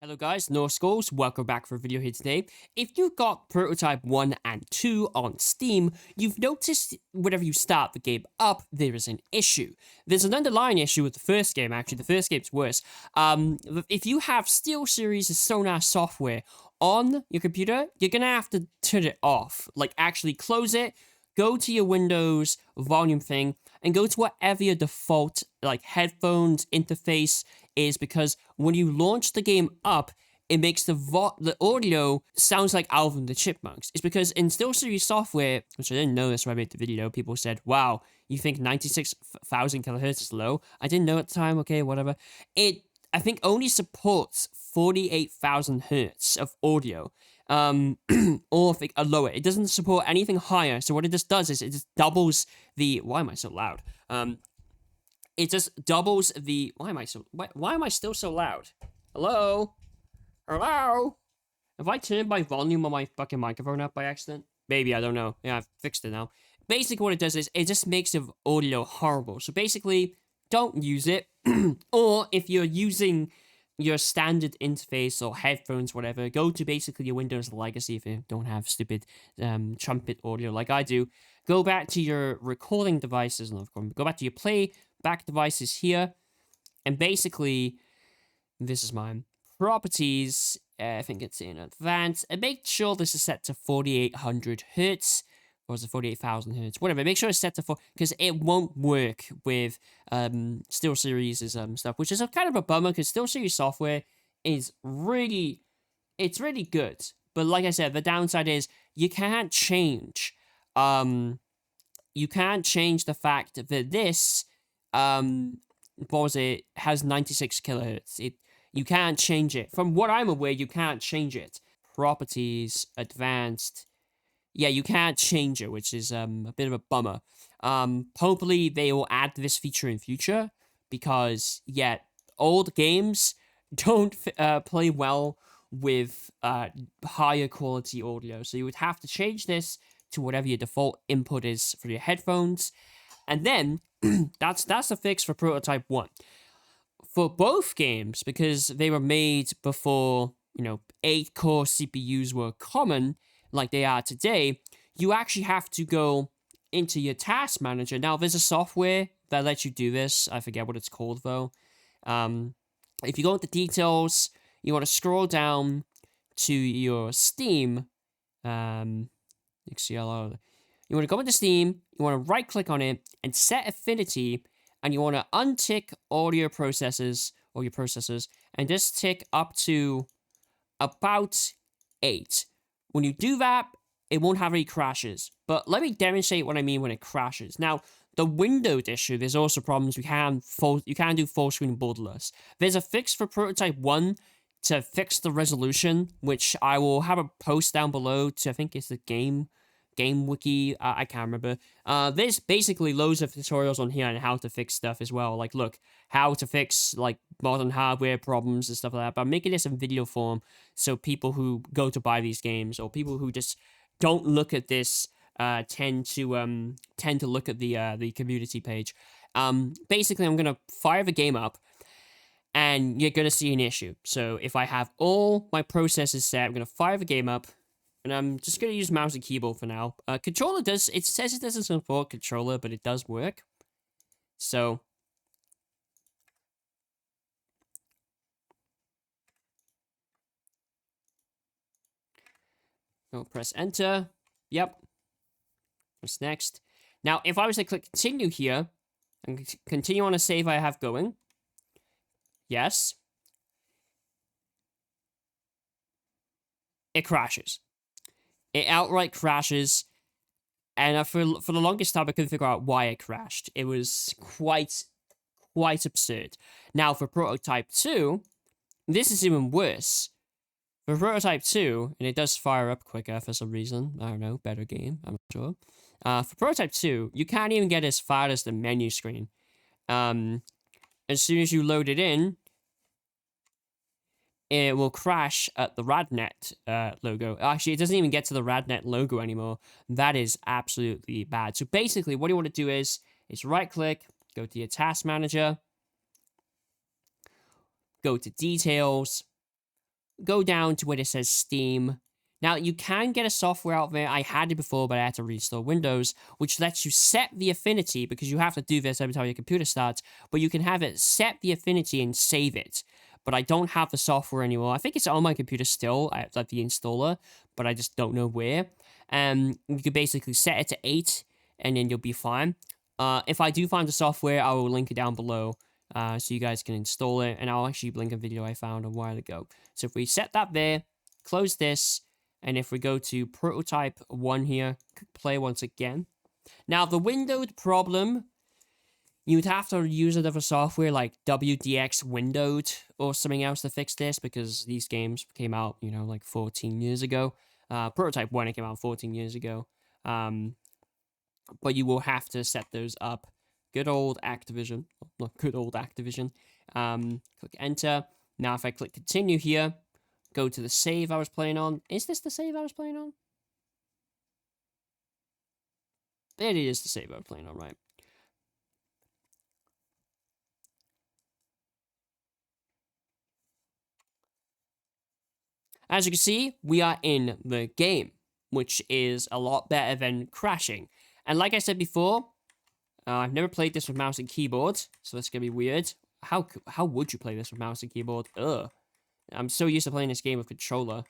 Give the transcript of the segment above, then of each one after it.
Hello guys, No Skulls, welcome back for a video here today. If you've got Prototype 1 and 2 on Steam, you've noticed whenever you start the game up, there is an issue. There's an underlying issue with the first game, actually. The first game's worse. If you have SteelSeries Sonar software on your computer, you're gonna have to turn it off. Like, actually close it, go to your Windows volume thing, and go to whatever your default, like, headphones interface is, because when you launch the game up, it makes the audio sounds like Alvin and the Chipmunks. It's because in SteelSeries software, which I didn't know this when I made the video, people said, wow, you think 96,000 kilohertz is low? I didn't know at the time, okay, whatever. It, I think, only supports 48,000 hertz of audio. Or lower. It doesn't support anything higher, so what it just does is it just doubles the... Why am I so loud? It just doubles the... Why am I still so loud? Hello? Hello? Have I turned my volume on my fucking microphone up by accident? Maybe, I don't know. Yeah, I've fixed it now. Basically, what it does is it just makes the audio horrible. So basically, don't use it. Or if you're using your standard interface or headphones, whatever, go to basically your Windows Legacy if you don't have stupid trumpet audio like I do. Go back to your recording devices, and go back to your playback devices here, and basically, this is mine. Properties, I think it's in advanced, and make sure this is set to 4800 hertz, or is it 48,000 hertz? Whatever, make sure it's set to 4, because it won't work with SteelSeries' stuff, which is a kind of a bummer, because SteelSeries software is really, it's really good. But like I said, the downside is you can't change the fact that this, what was it, has 96 kilohertz. You can't change it. From what I'm aware, you can't change it. Properties, advanced... Yeah, you can't change it, which is a bit of a bummer. Hopefully, they will add this feature in future, because, yeah, old games don't play well with higher quality audio. So you would have to change this to whatever your default input is for your headphones. And then, that's a fix for Prototype 1. For both games, because they were made before, 8-core CPUs were common, like they are today, you actually have to go into your task manager. Now, there's a software that lets you do this. I forget what it's called, though. If you go into details, you want to scroll down to your Steam. XCLR. You want to go into Steam, you want to right-click on it, and set affinity, and you want to untick all your processors, or your processors, and just tick up to about 8. When you do that, it won't have any crashes. But let me demonstrate what I mean when it crashes. Now, the windowed issue, there's also problems. You can do full screen borderless. There's a fix for Prototype 1 to fix the resolution, which I will have a post down below to, I think it's the game wiki, I can't remember. There's basically loads of tutorials on here on how to fix stuff as well. Like, look, how to fix, like, modern hardware problems and stuff like that. But I'm making this in video form, so people who go to buy these games, or people who just don't look at this, tend to look at the community page. Basically, I'm gonna fire the game up, and you're gonna see an issue. So if I have all my processes set, I'm gonna fire the game up, and I'm just going to use mouse and keyboard for now. Controller it says it doesn't support controller, but it does work. So, I'll press enter. Yep. Press next. Now, if I was to click continue here, and continue on a save I have going. Yes. It crashes. It outright crashes, and for the longest time, I couldn't figure out why it crashed. It was quite absurd. Now, for Prototype 2, this is even worse. For Prototype 2, and it does fire up quicker for some reason. I don't know, better game, I'm not sure. For Prototype 2, you can't even get as far as the menu screen. As soon as you load it in, it will crash at the radnet logo. Actually, it doesn't even get to the radnet logo anymore. That is absolutely bad. So basically, what you want to do is right-click, go to your task manager, go to details, go down to where it says Steam. Now, you can get a software out there. I had it before, but I had to reinstall Windows, which lets you set the affinity, because you have to do this every time your computer starts, but you can have it set the affinity and save it. But I don't have the software anymore. I think it's on my computer still. I have the installer, but I just don't know where. You can basically set it to 8, and then you'll be fine. If I do find the software, I will link it down below, so you guys can install it, and I'll actually link a video I found a while ago. So if we set that there, close this, and if we go to prototype 1 here, click play once again. Now, the windowed problem, you'd have to use another software like WDX Windowed or something else to fix this, because these games came out, you know, like 14 years ago. Prototype 1 came out 14 years ago. But you will have to set those up. Good old Activision. Not good old Activision. Click enter. Now, if I click continue here, go to the save I was playing on. Is this the save I was playing on? It is the save I was playing on, right? As you can see, we are in the game, which is a lot better than crashing. And like I said before, I've never played this with mouse and keyboard, so that's gonna be weird. How would you play this with mouse and keyboard? Ugh. I'm so used to playing this game with controller.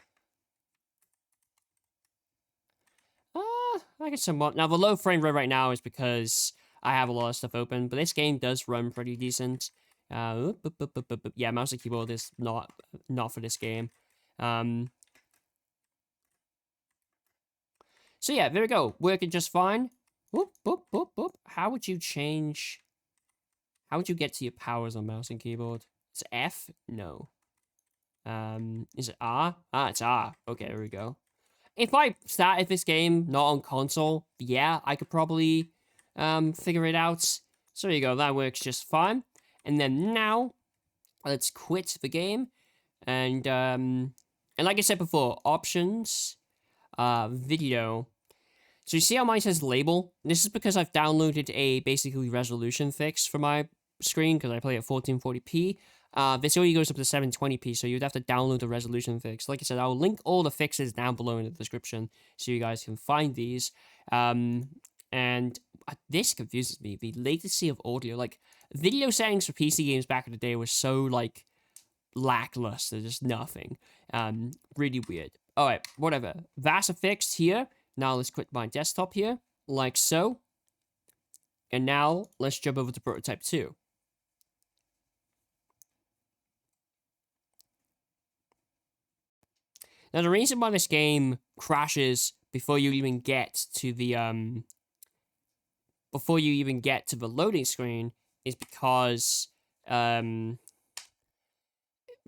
I guess somewhat. Now, the low frame rate right now is because I have a lot of stuff open, but this game does run pretty decent. Yeah, mouse and keyboard is not for this game. So yeah, there we go. Working just fine. Whoop, whoop, whoop, whoop. How would you change... How would you get to your powers on mouse and keyboard? Is it F? No. Is it R? Ah, it's R. Okay, there we go. If I started this game not on console, yeah, I could probably figure it out. So there you go, that works just fine. And then now, let's quit the game. And like I said before, options, video. So you see how mine says label? This is because I've downloaded a basically resolution fix for my screen, because I play at 1440p. This only goes up to 720p, so you'd have to download the resolution fix. Like I said, I'll link all the fixes down below in the description, so you guys can find these. And this confuses me, the latency of audio. Like, video settings for PC games back in the day were so, like, lackluster, just nothing. Really weird. Alright, whatever. That's fixed here. Now let's quit my desktop here, like so. And now, let's jump over to Prototype 2. Now, the reason why this game crashes before you even get to the, loading screen is because,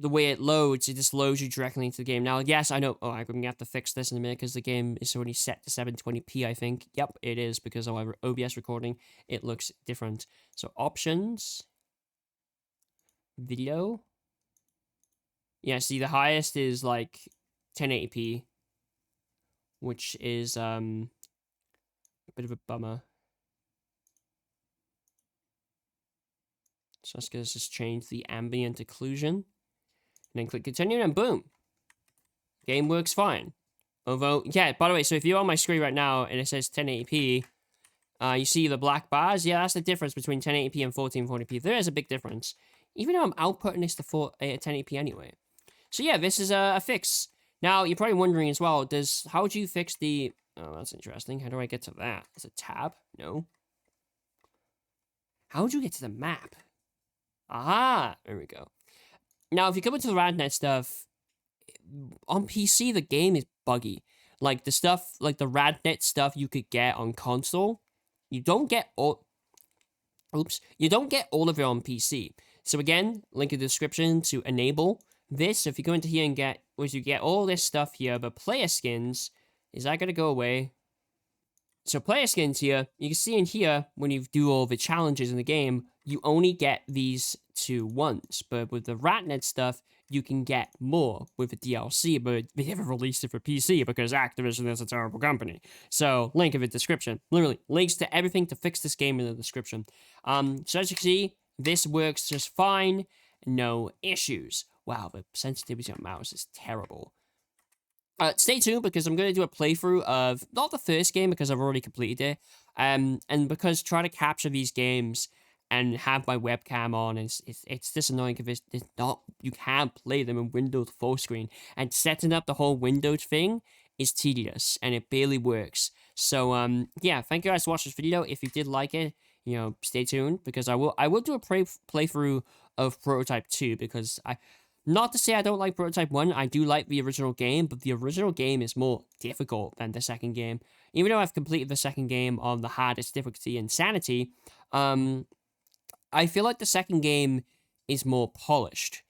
the way it loads, it just loads you directly into the game. Now, yes, I know... Oh, I'm going to have to fix this in a minute because the game is already set to 720p, I think. Yep, it is, because of our OBS recording, it looks different. So, options. Video. Yeah, see, the highest is, like, 1080p. Which is, a bit of a bummer. So, let's just change the ambient occlusion. And then click continue, and boom. Game works fine. Although, yeah, by the way, so if you're on my screen right now and it says 1080p, you see the black bars? Yeah, that's the difference between 1080p and 1440p. There is a big difference. Even though I'm outputting this to 1080p anyway. So yeah, this is a fix. Now, you're probably wondering as well, how would you fix the... Oh, that's interesting. How do I get to that? Is it tab? No. How would you get to the map? Aha! There we go. Now, if you come into the radnet stuff, on PC, the game is buggy. Like, the stuff, like the radnet stuff you could get on console, you don't get all... Oops. You don't get all of it on PC. So again, link in the description to enable this. So if you go into here and get... you get all this stuff here, but player skins, is that going to go away? So player skins here, you can see in here, when you do all the challenges in the game, you only get these 2 once. But with the radnet stuff, you can get more with the DLC, but they haven't released it for PC because Activision is a terrible company. So, link in the description. Literally, links to everything to fix this game in the description. So as you can see, this works just fine. No issues. wow, the sensitivity on mouse is terrible. Stay tuned because I'm going to do a playthrough of not the first game because I've already completed it, and because trying to capture these games and have my webcam on it's just annoying because it's not, you can't play them in Windows full screen, and setting up the whole Windows thing is tedious and it barely works. So yeah, thank you guys for watching this video. If you did like it, stay tuned because I will do a playthrough of Prototype 2 because not to say I don't like Prototype 1, I do like the original game, but the original game is more difficult than the second game. Even though I've completed the second game on the hardest difficulty, Insanity, I feel like the second game is more polished.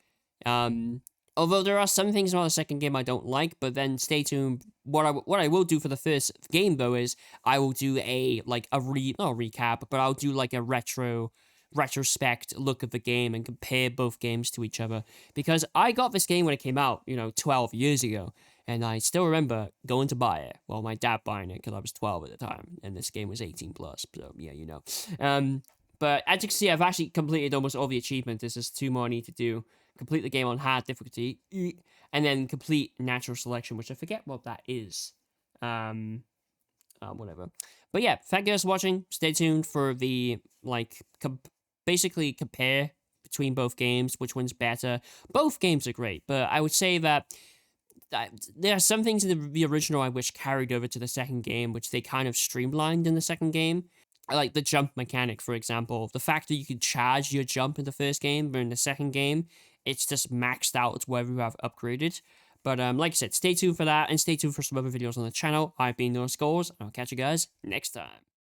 Um, Although there are some things about the second game I don't like, but then stay tuned. What I will do for the first game though is I will do not a recap, but I'll do like a retrospect look at the game and compare both games to each other, because I got this game when it came out 12 years ago, and I still remember going to buy it, well, my dad buying it because I was 12 at the time and this game was 18 plus, so yeah, but as you can see, I've actually completed almost all the achievements. There's just 2 more I need to do: complete the game on hard difficulty, and then complete natural selection, which I forget what that is. Whatever. But yeah, thank you guys for watching. Stay tuned for the basically compare between both games, which one's better. Both games are great, but I would say that there are some things in the original I wish carried over to the second game, which they kind of streamlined in the second game. I like the jump mechanic, for example. The fact that you can charge your jump in the first game, but in the second game, it's just maxed out to wherever you have upgraded. But like I said, stay tuned for that, and stay tuned for some other videos on the channel. I've been NoSkulls, and I'll catch you guys next time.